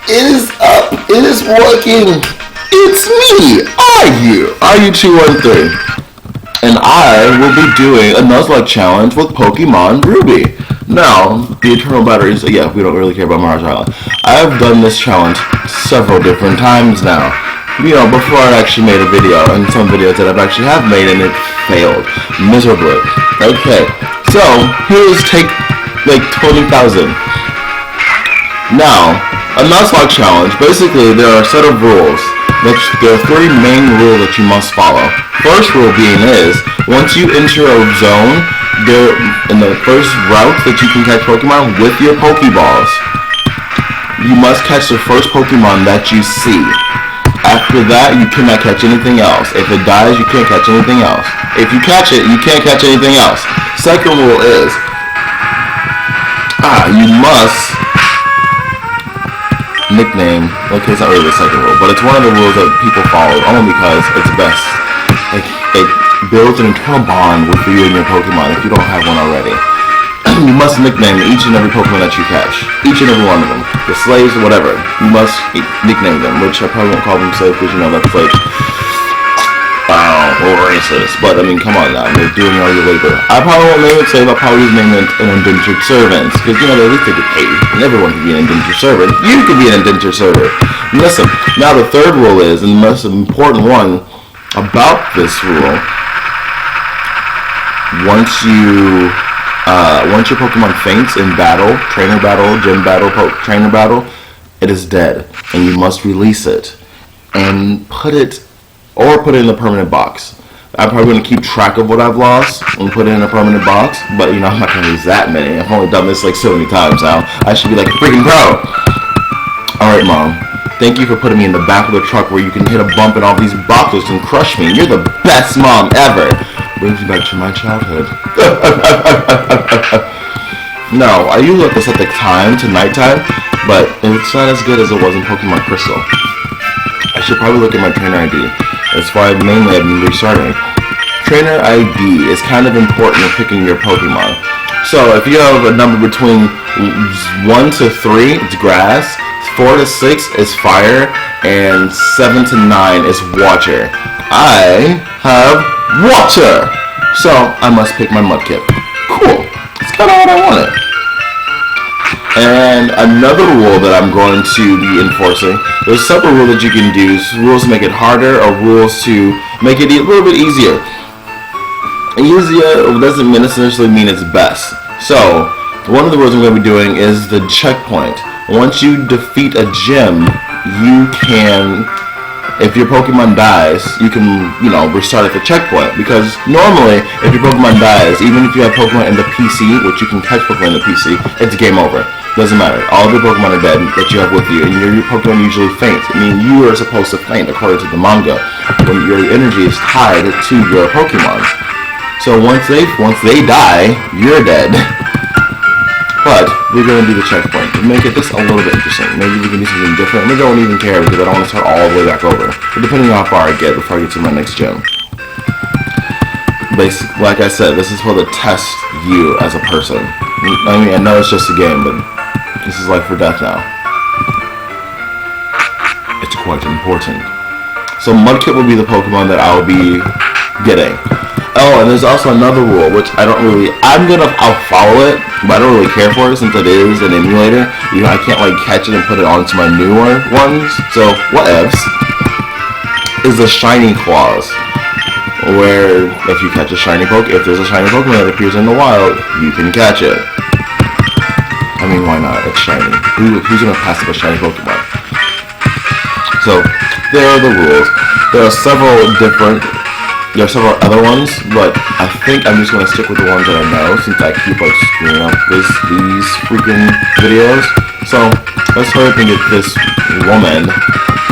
It is up. It is working. It's me, IU213, and I will be doing a Nuzlocke challenge with Pokemon Ruby. Now, the Eternal Batteries, yeah, we don't really care about Mars Island. I have done this challenge several different times now. You know, before I actually made a video, and some videos that I've actually have made, and it failed miserably. Okay, so here's take like 20,000. Now, a Nuzlocke challenge. Basically, there are a set of rules. There are three main rules that you must follow. First rule being is, once you enter a zone, there in the first route that you can catch Pokemon with your Pokeballs, you must catch the first Pokemon that you see. After that, you cannot catch anything else. If it dies, you can't catch anything else. If you catch it, you can't catch anything else. Second rule is, you must nickname. Okay, it's not really the second rule, but it's one of the rules that people follow only because it's best. It builds an internal bond with you and your Pokemon if you don't have one already. You must nickname each and every Pokemon that you catch. Each and every one of them. The slaves, whatever. You must nickname them, which I probably won't call them slaves because you know that's like, racist. But I mean, come on now, they're doing all your labor. I probably won't name it slave, I'll probably name it an indentured servant. Because you know, at least they get paid. And everyone can be an indentured servant. You can be an indentured servant. Listen, now the third rule is, and the most important one about this rule, once your Pokemon faints in battle, trainer battle, gym battle, trainer battle, it is dead, and you must release it and put it in a permanent box. I'm probably going to keep track of what I've lost and put it in a permanent box, but you know, I'm not going to lose that many. I've only done this like so many times now. I should be like a freaking pro. Alright, Mom. Thank you for putting me in the back of the truck where you can hit a bump in all these boxes and crush me. You're the best mom ever. Brings me back to my childhood. No, I usually have to set the time to nighttime, but it's not as good as it was in Pokemon Crystal. I should probably look at my trainer ID. That's why mainly I've been restarting. Trainer ID is kind of important in picking your Pokemon. So if you have a number between 1 to 3, it's grass, 4 to 6 is fire, and 7 to 9 is water. I have water! So I must pick my Mudkip. Cool. That's kind of what I wanted. And another rule that I'm going to be enforcing, there's several rules that you can do. Rules to make it harder or rules to make it a little bit easier. Easier doesn't necessarily mean it's best. So, one of the rules I'm going to be doing is the checkpoint. Once you defeat a gym, you can, if your Pokemon dies, you can, restart at the checkpoint. Because normally, if your Pokemon dies, even if you have Pokemon in the PC, which you can catch Pokemon in the PC, it's game over. Doesn't matter. All of your Pokemon are dead that you have with you, and your Pokemon usually faints. I mean, you are supposed to faint according to the manga when your energy is tied to your Pokemon. So once they die, you're dead. But we're going to do the checkpoint to make it just a little bit interesting. Maybe we can do something different. Maybe I won't even care because I don't want to start all the way back over. But depending on how far I get before I get to my next gym. Basically, like I said, this is for to test you as a person. I mean, I know it's just a game, but this is life or death now. It's quite important. So Mudkip will be the Pokemon that I'll be getting. Oh, and there's also another rule, which I'll follow it, but I don't really care for it since it is an emulator. I can't catch it and put it onto my newer ones. So, whatevs. Is the Shiny Claws, where if you catch a shiny if there's a shiny Pokemon that appears in the wild, you can catch it. I mean, why not? It's shiny. Who's gonna pass up a shiny Pokemon? So, there are the rules. There are several other ones, but I think I'm just going to stick with the ones that I know since I keep screwing up these freaking videos. So let's hurry up and get this woman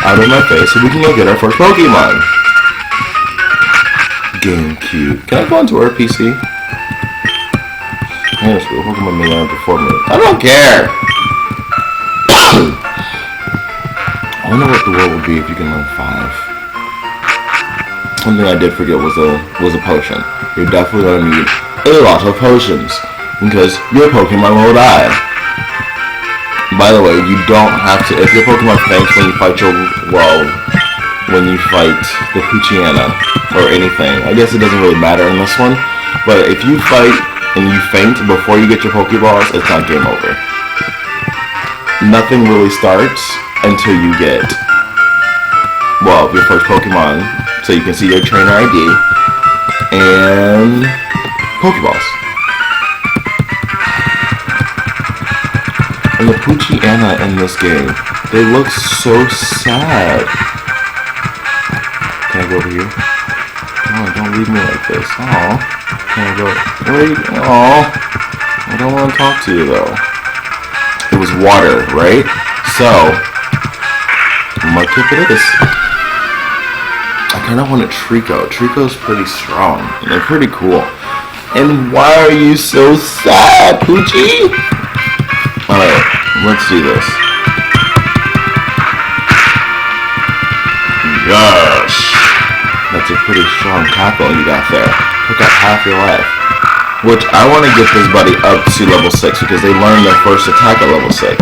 out of my face so we can go get our first Pokemon. GameCube. Can I go into her PC? Man, this Pokemon may not before me. I don't care! I wonder what the world would be if you can learn 5. One thing I did forget was a potion. You're definitely going to need a lot of potions because your Pokemon will die. By the way, you don't have to, if your Pokemon faints when you fight when you fight the Poochyena or anything, I guess it doesn't really matter in this one, but if you fight and you faint before you get your Pokeballs, it's not game over. Nothing really starts until you get, your first Pokemon, so you can see your trainer ID, and Pokeballs. And the Poochyena in this game, they look so sad. Can I go over here? Oh, don't leave me like this. Oh, can I go? Wait. Oh, I don't want to talk to you though. It was water, right? So, Mudkip it is. I kind of want a Trico. Trico's pretty strong. And they're pretty cool. And why are you so sad, Poochie? Alright, let's do this. Yes! That's a pretty strong tackle you got there. Took out half your life. Which, I want to get this buddy up to level 6 because they learned their first attack at level 6.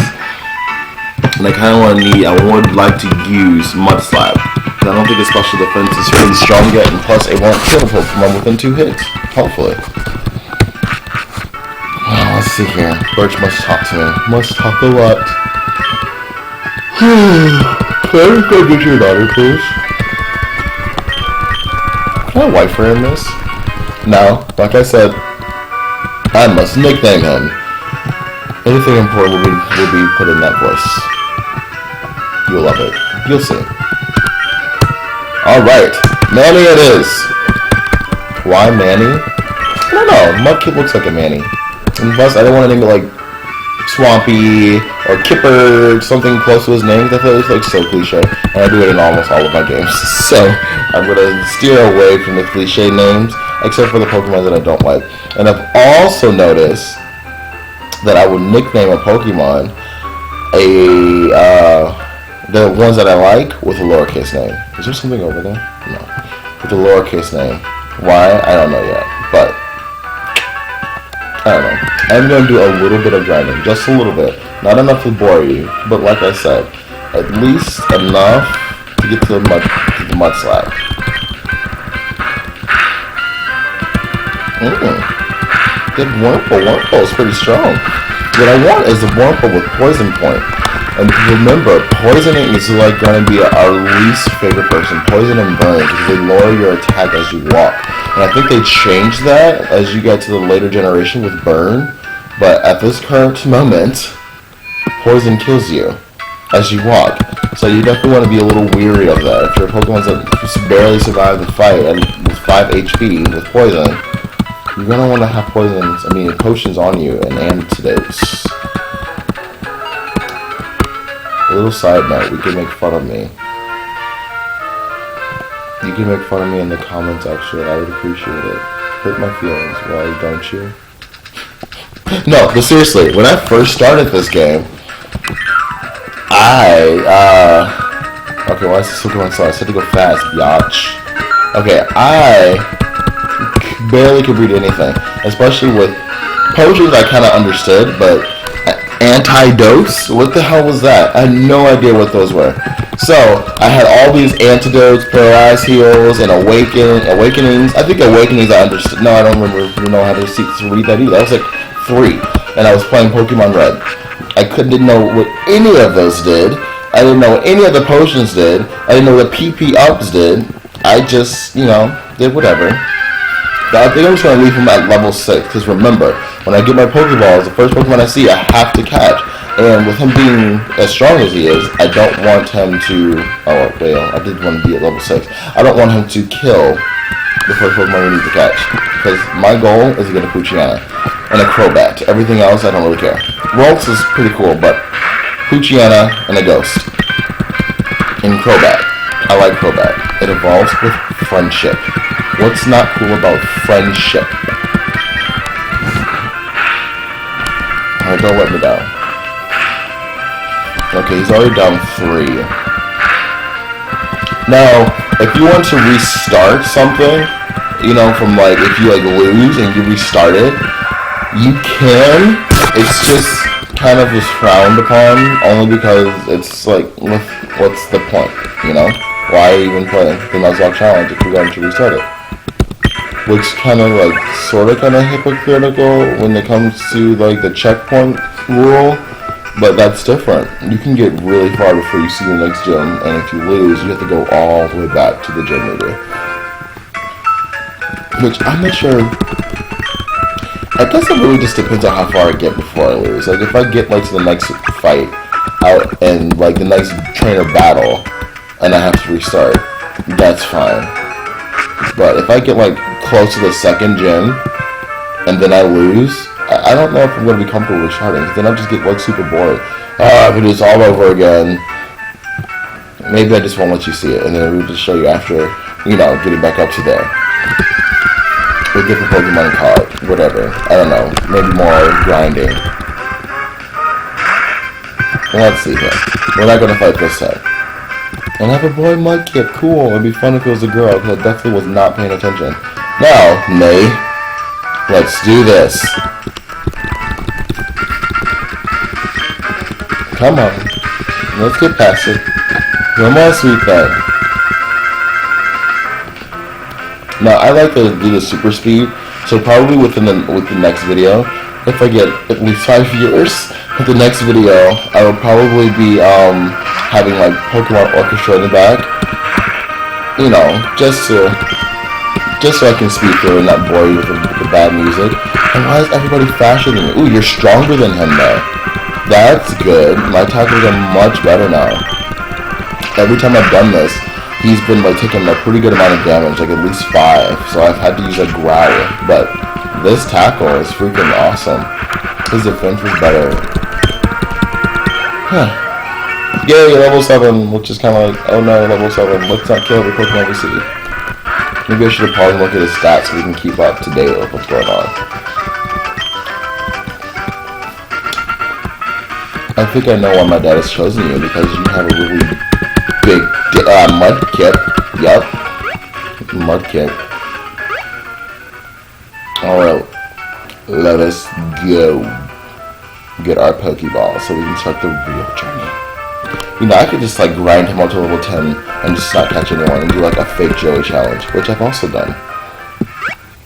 And I would like to use Mud Slap. I don't think its special defense is really strong yet, and plus it won't kill Pokemon within 2 hits. Hopefully. Let's see here. Birch must talk to me. Must talk a lot. Can I go get your daughter, please? Can I wife her in this? No. Like I said, I must nickname him. Anything important will be put in that voice. You'll love it. You'll see. Alright. Manny it is. Why Manny? I don't know. Mudkip looks like a Manny. And plus, I didn't want to name it like Swampy or Kipper, something close to his name. I thought it was like so cliche, and I do it in almost all of my games. So I'm gonna steer away from the cliche names, except for the Pokemon that I don't like. And I've also noticed that I would nickname a Pokemon the ones that I like with a lowercase name. Is there something over there? No, with a lowercase name. Why? I don't know yet, but. I don't know. I'm going to do a little bit of grinding. Just a little bit. Not enough to bore you. But like I said, at least enough to get to the mud slab. Good Wurmple. Wurmple is pretty strong. What I want is a Wurmple with Poison Point. And remember, poisoning is like going to be our least favorite person. Poison and burn, because they lower your attack as you walk. And I think they changed that as you get to the later generation with burn. But at this current moment, poison kills you as you walk. So you definitely want to be a little weary of that. If your Pokemon's that barely survive the fight and with 5 HP with poison, you're going to want to have potions on you and antidotes. A little side note, we can make fun of me. You can make fun of me in the comments, actually. I would appreciate it. Hurt my feelings, why don't you? No, but seriously, when I first started this game, okay, why is this looking like so? I said to go fast, biatch. Okay, I barely could read anything, especially with potions I kind of understood, but antidotes? What the hell was that? I had no idea what those were. So, I had all these antidotes, paralyzed heals, and awakenings. I think awakenings I understood. No, I don't know how to read that either. I was like 3, and I was playing Pokemon Red. I didn't know what any of those did. I didn't know what any of the potions did. I didn't know what PP ups did. I just, did whatever. I think I'm just going to leave him at level 6, because remember, when I get my Pokeballs, the first Pokemon I see, I have to catch. And with him being as strong as he is, I don't want him to... Oh, wait, I did want to be at level 6. I don't want him to kill the first Pokemon we need to catch. Because my goal is to get a Poochyena and a Crobat. Everything else, I don't really care. Rolks is pretty cool, but Poochyena and a Ghost. And Crobat. I like Crobat. It evolves with friendship. What's not cool about friendship? Alright, don't let me down. Okay, he's already down 3. Now, if you want to restart something, from if you lose and you restart it, you can. It's just kind of was frowned upon, only because it's like, what's the point, you know? Why even play the Nuzlocke challenge if you're going to restart it? Which kind of like, sort of hypocritical when it comes to like the checkpoint rule, but that's different. You can get really far before you see your next gym, and if you lose, you have to go all the way back to the gym leader. Which I'm not sure. I guess it really just depends on how far I get before I lose. Like if I get like to the next fight out and like the next trainer battle, and I have to restart, that's fine. But if I get like close to the second gym and then I lose, I don't know if I'm going to be comfortable restarting, because then I'll just get like super bored. I can do this all over again. Maybe I just won't let you see it, and then we'll just show you after, you know, getting back up to there. With different Pokemon card, whatever. I don't know. Maybe more grinding. Let's see here. We're not going to fight this time. And I have a boy Mudkip. Cool. It'd be fun if it was a girl, because I definitely was not paying attention. Now, May, let's do this. Come on. Let's get past it. Come on, sweet thing. Now, I like to do the super speed, so probably within the next video, if I get at least 5 viewers, with the next video, I will probably be having like Pokemon Orchestra in the back, you know, just so I can speed through and not bore you with the bad music. And why is everybody faster than me? Ooh, you're stronger than him though. That's good. My tackles are much better now. Every time I've done this, he's been like taking a pretty good amount of damage, like at least 5. So I've had to use a growl, but this tackle is freaking awesome. His defense is better. Huh. Yay, level 7, which is kind of like, oh no, level 7. Let's not kill every Pokemon we see. Maybe I should have paused and looked at his stats so we can keep up to date with what's going on. I think I know why my dad has chosen you, because you have a really big Mudkip. Yup. Mudkip. Alright. Let us go get our Pokeball so we can start the real journey. You know, I could just like grind him up to level 10 and just not catch anyone and do like a fake Joey challenge, which I've also done.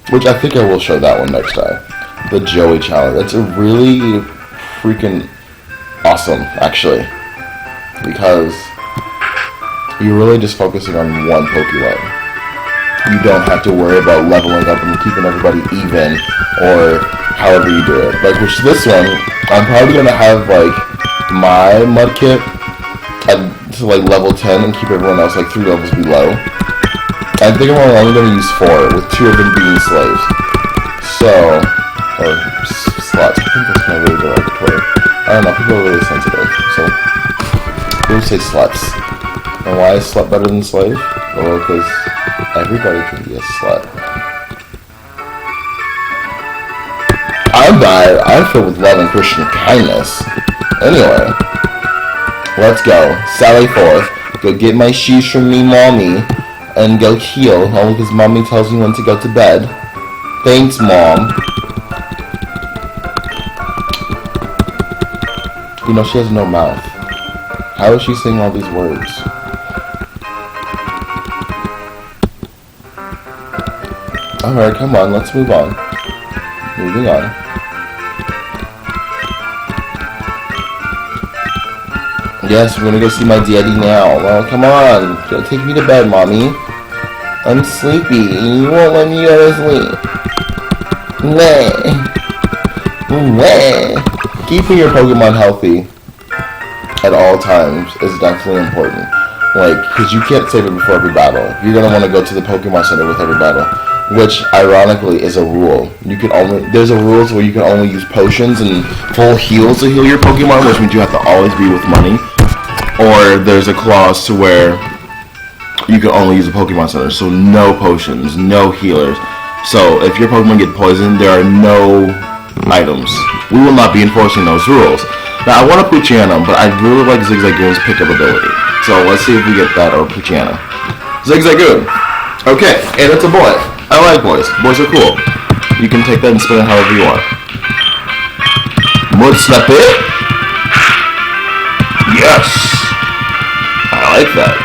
Which I think I will show that one next time. The Joey challenge. That's a really freaking awesome, actually. Because you're really just focusing on one Pokemon. You don't have to worry about leveling up and keeping everybody even, or however you do it. Like, which this one, I'm probably going to have, like, my Mudkip to, like, level 10 and keep everyone else, like, 3 levels below. I think I'm only going to use 4, with 2 of them being slaves. So, or slots. I think that's kind of really derogatory. I don't know, people are really sensitive, so we'll say sluts. And why is slut better than slave? Well, because everybody can be a slut. I'm bad. I'm filled with love and Christian kindness. Anyway, let's go. Sally forth. Go get my shoes from me, mommy, and go heal. Only because mommy tells me when to go to bed. Thanks, mom. You know, she has no mouth. How is she saying all these words? Alright, come on, let's move on. Moving on. Yes, we're gonna go see my daddy now. Well, come on. Go take me to bed, mommy. I'm sleepy, and you won't let me go to sleep. Keeping your Pokemon healthy at all times is definitely important. Like, because you can't save it before every battle. You're gonna want to go to the Pokemon Center with every battle. Which, ironically, is a rule. There's a rules where you can only use potions and full heals to heal your Pokemon, which means you have to always be with money. Or there's a clause to where you can only use a Pokemon Center, so no potions, no healers. So, if your Pokemon get poisoned, there are no items. We will not be enforcing those rules. Now, I want a Poochyena, but I really like Zigzagoon's pickup ability. So, let's see if we get that or Poochyena. Zigzagoon! Okay, and it's a boy. I like boys. Boys are cool. You can take that and spin it however you want. Mudslappy. like that.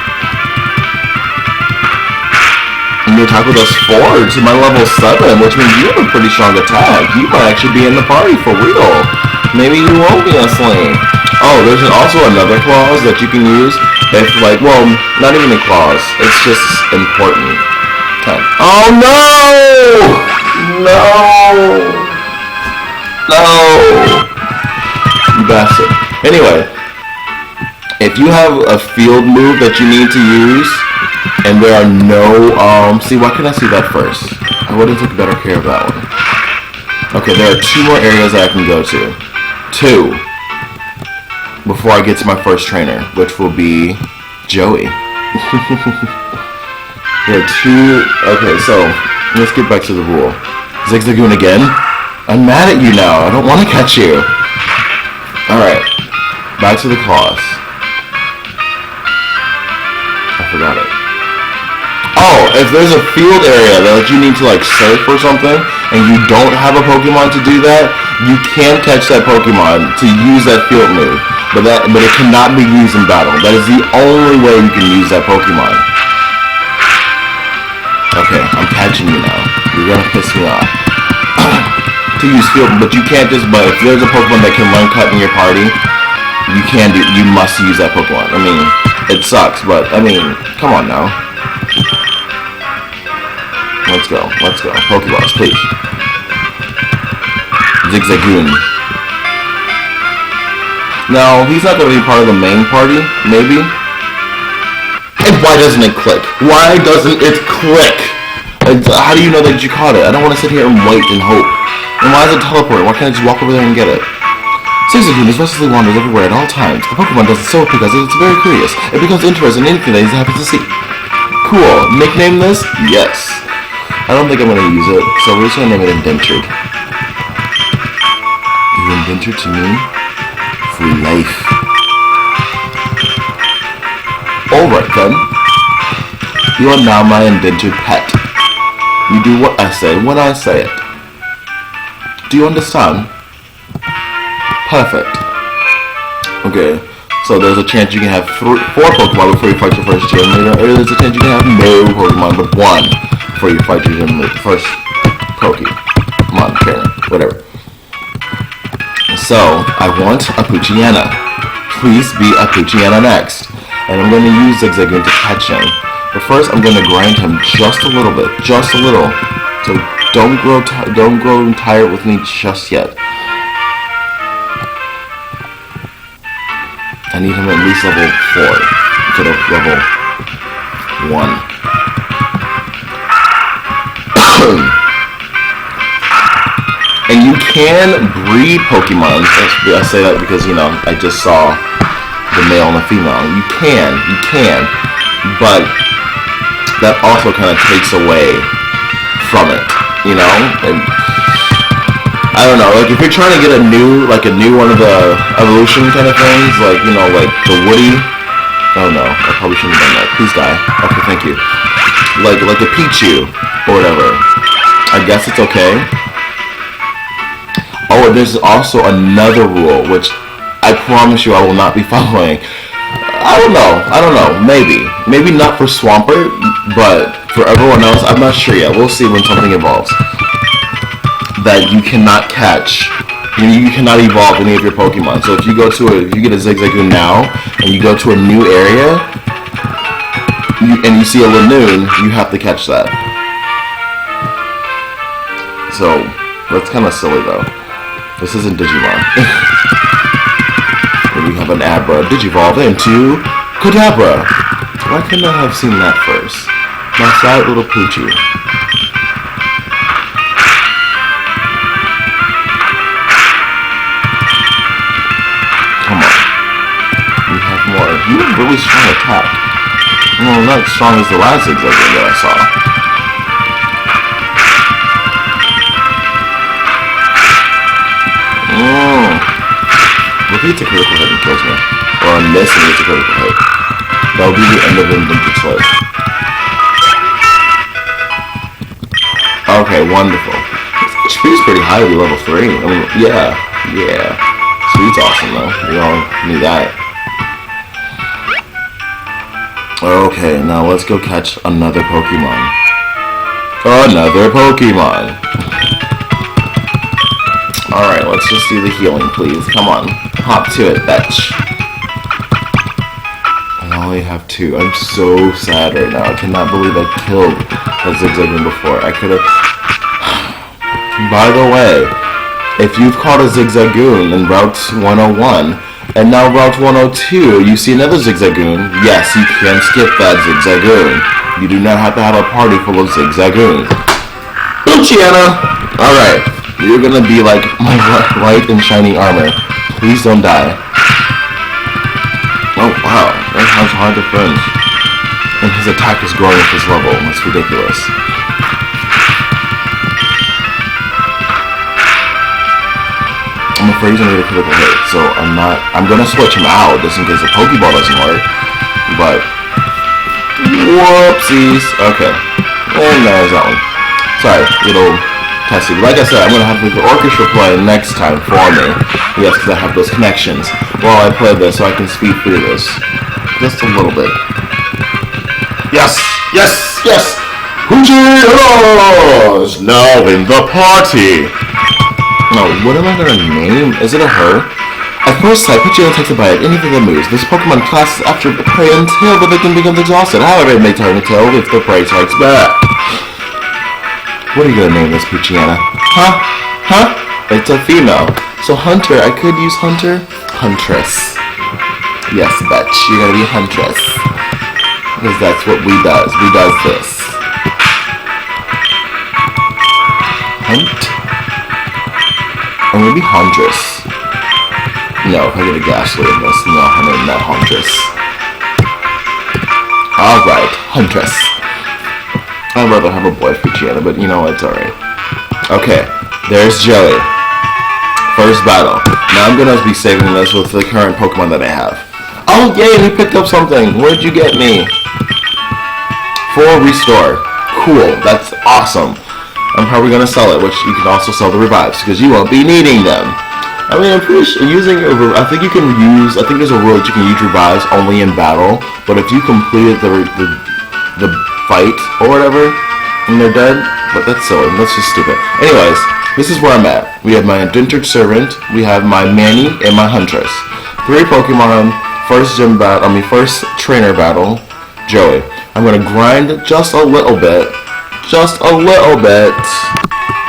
And your attack with us 4 to my level 7, which means you have a pretty strong attack. You might actually be in the party for real. Maybe you won't be a slave. Oh, there's also another clause that you can use if, like, well, not even a clause. It's just important. Okay. Oh, no! No! No! You bastard. Anyway, if you have a field move that you need to use, and there are no, see, why can't I see that first? I would have taken better care of that one. Okay, there are 2 more areas that I can go to. 2. Before I get to my first trainer, which will be Joey. There are 2, okay, so, let's get back to the rule. Zigzagoon again? I'm mad at you now, I don't want to catch you. Alright, back to the clause. I forgot it. Oh, if there's a field area that you need to like surf or something, and you don't have a Pokemon to do that, you can catch that Pokemon to use that field move. But it cannot be used in battle. That is the only way you can use that Pokemon. Okay, I'm catching you now. You're gonna piss me off. To use field, but you can't just, but if there's a Pokemon that can run cut in your party, you must use that Pokemon. I mean, it sucks, but, I mean, come on now. Let's go. Pokeballs, please. Zigzagoon. No, he's not going to be part of the main party, maybe. And why doesn't it click? Why doesn't it click? How do you know that you caught it? I don't want to sit here and wait and hope. And why is it teleporting? Why can't I just walk over there and get it? Zigzagoon is restlessly wanders everywhere at all times. The Pokemon does it so because it's very curious. It becomes interested in anything that he's happy to see. Cool. Nickname this? Yes. I don't think I'm going to use it, so we're just going to name it Indentured. You indentured to me for life. Alright then. You are now my indentured pet. You do what I say when I say it. Do you understand? Perfect. Okay, so there's a chance you can have 4 Pokemon before you fight your first gym leader, or there's a chance you can have no Pokemon but 1 before you fight your gym leader, first Pokemon trainer, whatever. So, I want a Poochyena. Please be a Poochyena next. And I'm going to use Zigzagoon to catch him. But first, I'm going to grind him just a little bit, just a little. So don't grow tired with me just yet. I need him at least level 4 instead of level 1. And you can breed Pokemon. I say that because, you know, I just saw the male and the female. You can. But that also kind of takes away from it, you know? And I don't know, like if you're trying to get a new one of the evolution kind of things, like, you know, like the Woody. Oh no, I probably shouldn't have done that. Please die. Okay, thank you. Like the Pichu or whatever. I guess it's okay. Oh, and there's also another rule, which I promise you I will not be following. I don't know, maybe not for Swampert, but for everyone else, I'm not sure yet. We'll see when something evolves. That you cannot catch, you cannot evolve any of your Pokemon. So if you get a Zigzagoon now, and you go to a new area, and you see a Lanoon, you have to catch that. So, that's kind of silly though. This isn't Digimon. And we have an Abra Digivolve into Kadabra. Why couldn't I have seen that first? My sad little Poochie. Come on. We have more. You have really strong attack. Well, not as strong as the last Zigzagoon that I saw. If he gets a critical hit and kills me, or a miss and gets a critical hit, that will be the end of Indentured Slave. Okay, wonderful. Speed's pretty high to be level 3. I mean, yeah. Speed's awesome though. We all knew that. Okay, now let's go catch another Pokemon. Another Pokemon. Alright, let's just do the healing, please. Come on. Hop to it, bitch. I only have 2. I'm so sad right now. I cannot believe I killed a Zigzagoon before. I could have... By the way, if you've caught a Zigzagoon in Route 101, and now Route 102, you see another Zigzagoon, yes, you can skip that Zigzagoon. You do not have to have a party full of Zigzagoons. Luciana! Alright, you're gonna be like my light and shining armor. Please don't die. Oh, wow, that has hard defense. And his attack is growing at this level. That's ridiculous. I'm afraid he's gonna get a critical hit, so I'm gonna switch him out just in case the Pokeball doesn't work. But, whoopsies. Okay, and there's that one. Sorry, little testy. Like I said, I'm gonna have the orchestra play next time for me. Yes, because I have those connections while I play this, so I can speed through this. Just a little bit. Yes, yes, yes! Poochie is now in the party! No, what am I gonna name? Is it a her? At first sight, Pidgeotto takes a bite at anything that moves. This Pokemon classes after the prey until the victim becomes exhausted. However, it may turn the tail if the prey strikes back. What are you gonna name this, Pidgeotto? Huh? Huh? It's a female. So Hunter, I could use Hunter? Huntress. Yes, bitch, you're gonna be Huntress. Because that's what we does. We does this. Hunt? Or maybe Huntress. No, if I get a Ghastly in this, no, I mean not Huntress. Alright, Huntress. I'd rather have a boy Pidgeotto, but you know what, it's alright. Okay, there's Joey. First battle. Now I'm gonna be saving this with the current Pokemon that I have. Oh yay, we picked up something! Where'd you get me? 4 restore. Cool, that's awesome. I'm probably gonna sell it, which you can also sell the revives because you won't be needing them. I mean, I'm pretty sure I think you can use. I think there's a rule that you can use revives only in battle. But if you completed the fight or whatever, and they're dead, but that's silly. That's just stupid. Anyways, this is where I'm at. We have my Indentured Servant, we have my Manny, and my Huntress. 3 Pokemon. First trainer battle, Joey. I'm gonna grind just a little bit.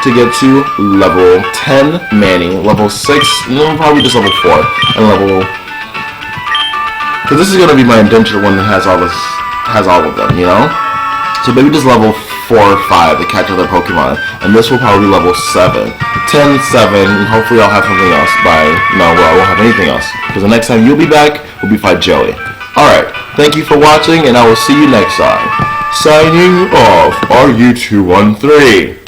To get to level 10 Manny, level 6, no, probably just level 4, and level, because this is going to be my indentured one that has all of them, you know? So maybe just level 4 or 5 to catch other Pokemon, and this will probably be level 7. 10, 7, and hopefully I'll have something else I won't have anything else, because the next time you'll be back, we'll be fight Joey. Alright, thank you for watching, and I will see you next time. Signing off, RU213.